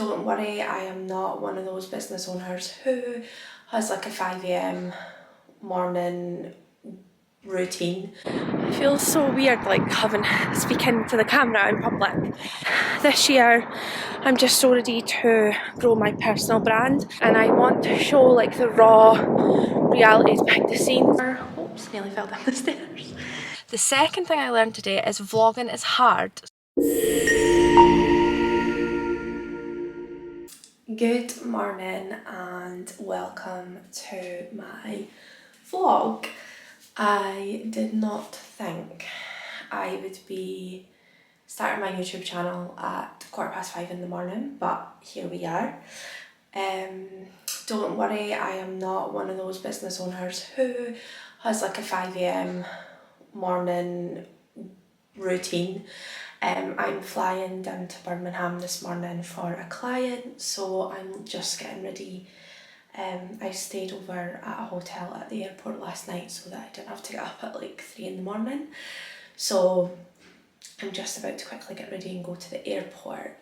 Don't worry, I am not one of those business owners who has like a 5 a.m. morning routine. It feels so weird like speaking to the camera in public. This year I'm just so ready to grow my personal brand, and I want to show like the raw realities behind the scenes. Oops, nearly fell down the stairs. The second thing I learned today is vlogging is hard. Good morning and welcome to my vlog. I did not think I would be starting my YouTube channel at 5:15 in the morning, but here we are. Don't worry, I am not one of those business owners who has like a 5 a.m. morning routine. I'm flying down to Birmingham this morning for a client, so I'm just getting ready. I stayed over at a hotel at the airport last night so that I didn't have to get up at like 3 in the morning. So I'm just about to quickly get ready and go to the airport.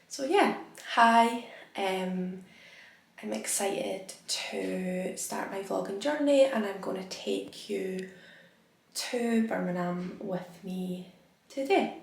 So yeah, hi. I'm excited to start my vlogging journey, and I'm going to take you to Birmingham with me today.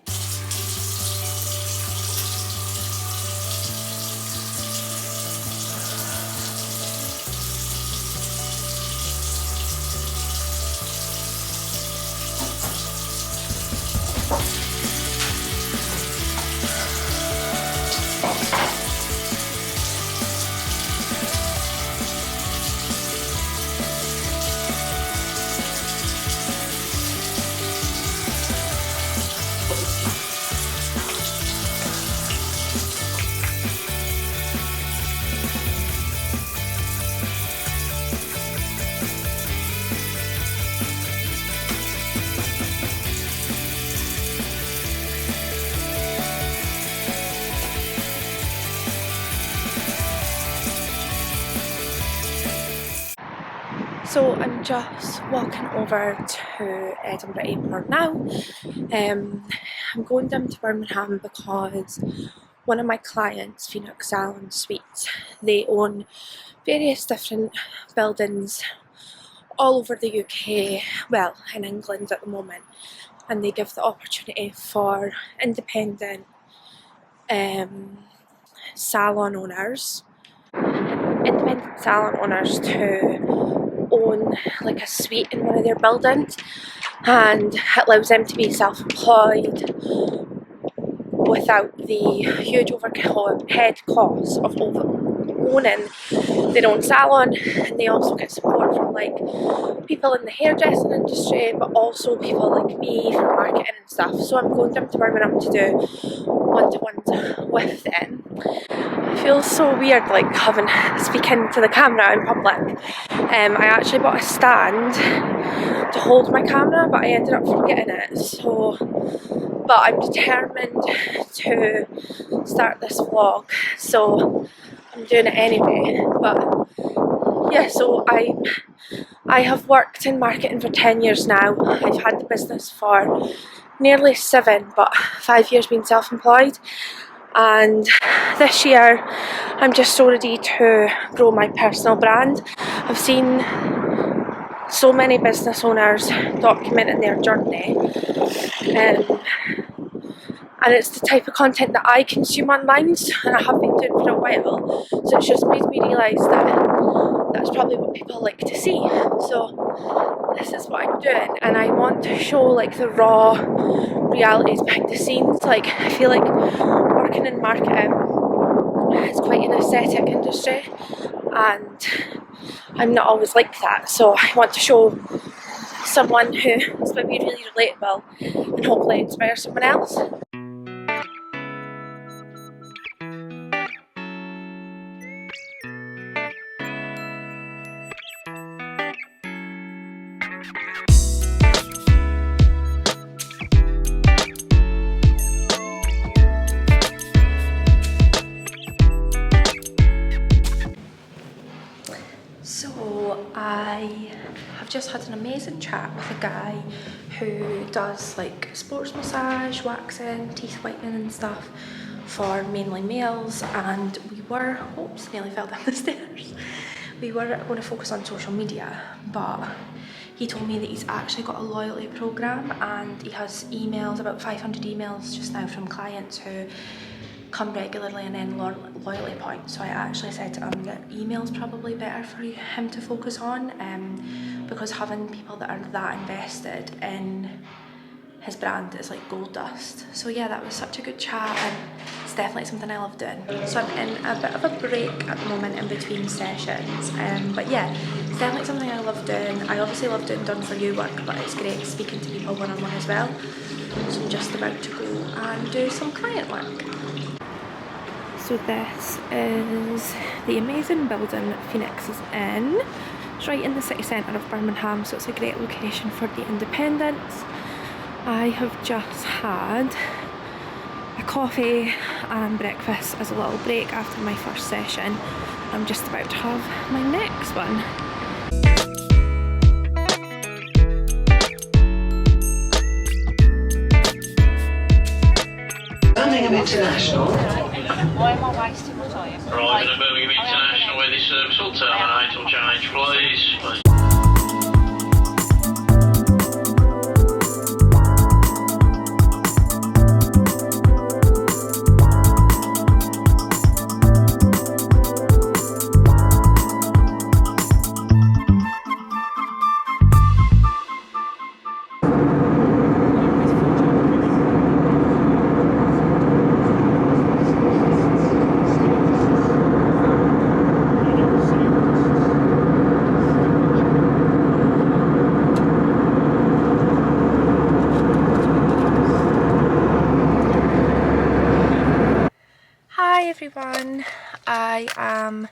So I'm just walking over to Edinburgh Airport now. I'm going down to Birmingham because one of my clients, Phoenix Salon Suites, they own various different buildings all over the UK, well, in England at the moment, and they give the opportunity for independent salon owners to own like a suite in one of their buildings, and it allows them to be self-employed without the huge overhead costs of owning their own salon. And they also get support from like people in the hairdressing industry, but also people like me for marketing and stuff. So I'm going down to Birmingham to do one-to-ones with them. It feels so weird like speaking to the camera in public. I actually bought a stand to hold my camera, but I ended up forgetting it. But I'm determined to start this vlog, so I'm doing it anyway. But yeah, so I have worked in marketing for 10 years now. I've had the business for nearly 7, but 5 years being self-employed. And this year I'm just so ready to grow my personal brand. I've seen so many business owners documenting their journey, and it's the type of content that I consume online, and I have been doing for a while, so it's just made me realise that that's probably what people like to see. So this is what I'm doing, and I want to show like the raw realities behind the scenes. Like, I feel like working in marketing is quite an aesthetic industry, and I'm not always like that, so I want to show someone who is maybe really relatable and hopefully inspire someone else. So I have just had an amazing chat with a guy who does like sports massage, waxing, teeth whitening and stuff for mainly males, and we were, oops, nearly fell down the stairs. We were going to focus on social media, but he told me that he's actually got a loyalty program and he has emails, about 500 emails just now from clients who come regularly and then loyalty points. So I actually said to him that email's probably better for him to focus on, because having people that are that invested in his brand is like gold dust. So yeah, that was such a good chat and it's definitely something I love doing. So I'm in a bit of a break at the moment in between sessions, but yeah, it's definitely something I love doing. I obviously love doing done for you work, but it's great speaking to people one-on-one as well. So I'm just about to go and do some client work. So this is the amazing building Phoenix is in. It's right in the city centre of Birmingham, so it's a great location for the independents. I have just had a coffee and breakfast as a little break after my first session. I'm just about to have my next one. Birmingham International. Arriving at Birmingham International, where this service will terminate or change, please. Hi everyone, I am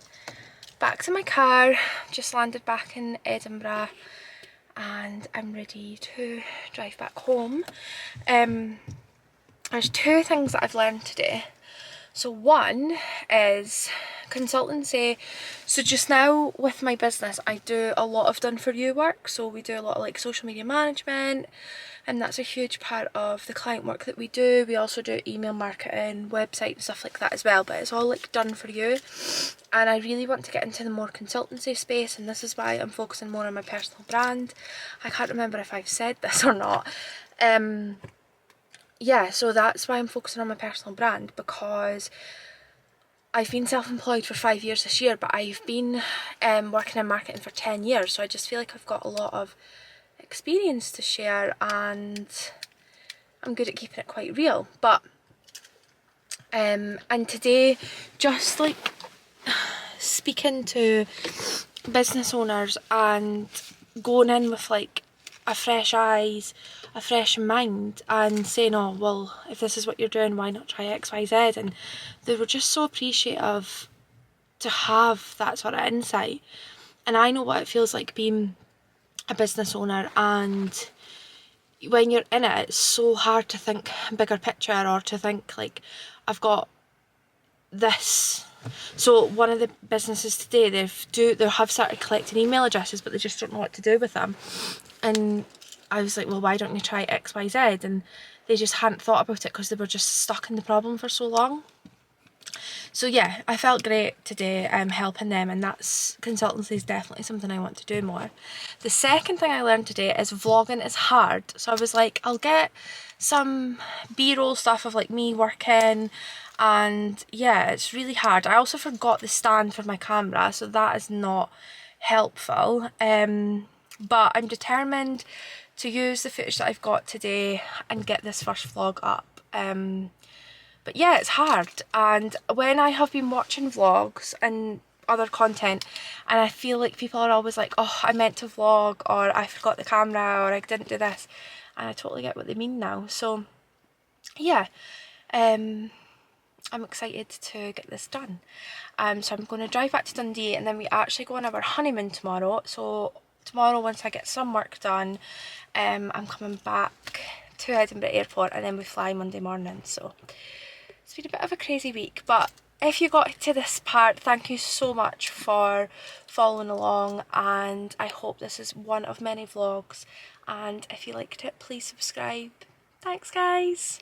back to my car, just landed back in Edinburgh and I'm ready to drive back home. There's two things that I've learned today. So one is consultancy. So just now with my business I do a lot of done for you work, so we do a lot of like social media management, and that's a huge part of the client work that we do. We also do email marketing, website and stuff like that as well, but it's all like done for you. And I really want to get into the more consultancy space, and this is why I'm focusing more on my personal brand. I can't remember if I've said this or not. Yeah, so that's why I'm focusing on my personal brand, because I've been self-employed for 5 years this year, but I've been working in marketing for 10 years, so I just feel like I've got a lot of experience to share and I'm good at keeping it quite real. But and today, just like speaking to business owners and going in with like a fresh eyes, a fresh mind, and saying, oh well, if this is what you're doing, why not try XYZ? And they were just so appreciative to have that sort of insight. And I know what it feels like being a business owner, and when you're in it, it's so hard to think bigger picture or to think like, I've got this. So one of the businesses today, they have started collecting email addresses, but they just don't know what to do with them. And I was like, well, why don't you try XYZ? And they just hadn't thought about it because they were just stuck in the problem for so long. So yeah, I felt great today helping them, and that's consultancy is definitely something I want to do more. The second thing I learned today is vlogging is hard. So I was like, I'll get some B-roll stuff of like me working, and yeah, it's really hard. I also forgot the stand for my camera, so that is not helpful. But I'm determined to use the footage that I've got today and get this first vlog up. But yeah, it's hard, and when I have been watching vlogs and other content and I feel like people are always like, oh, I meant to vlog, or I forgot the camera, or I didn't do this, and I totally get what they mean now. So yeah, I'm excited to get this done. So I'm going to drive back to Dundee, and then we actually go on our honeymoon tomorrow. So tomorrow, once I get some work done, I'm coming back to Edinburgh Airport, and then we fly Monday morning. So it's been a bit of a crazy week, but if you got to this part, thank you so much for following along, and I hope this is one of many vlogs, and if you liked it, please subscribe. Thanks guys!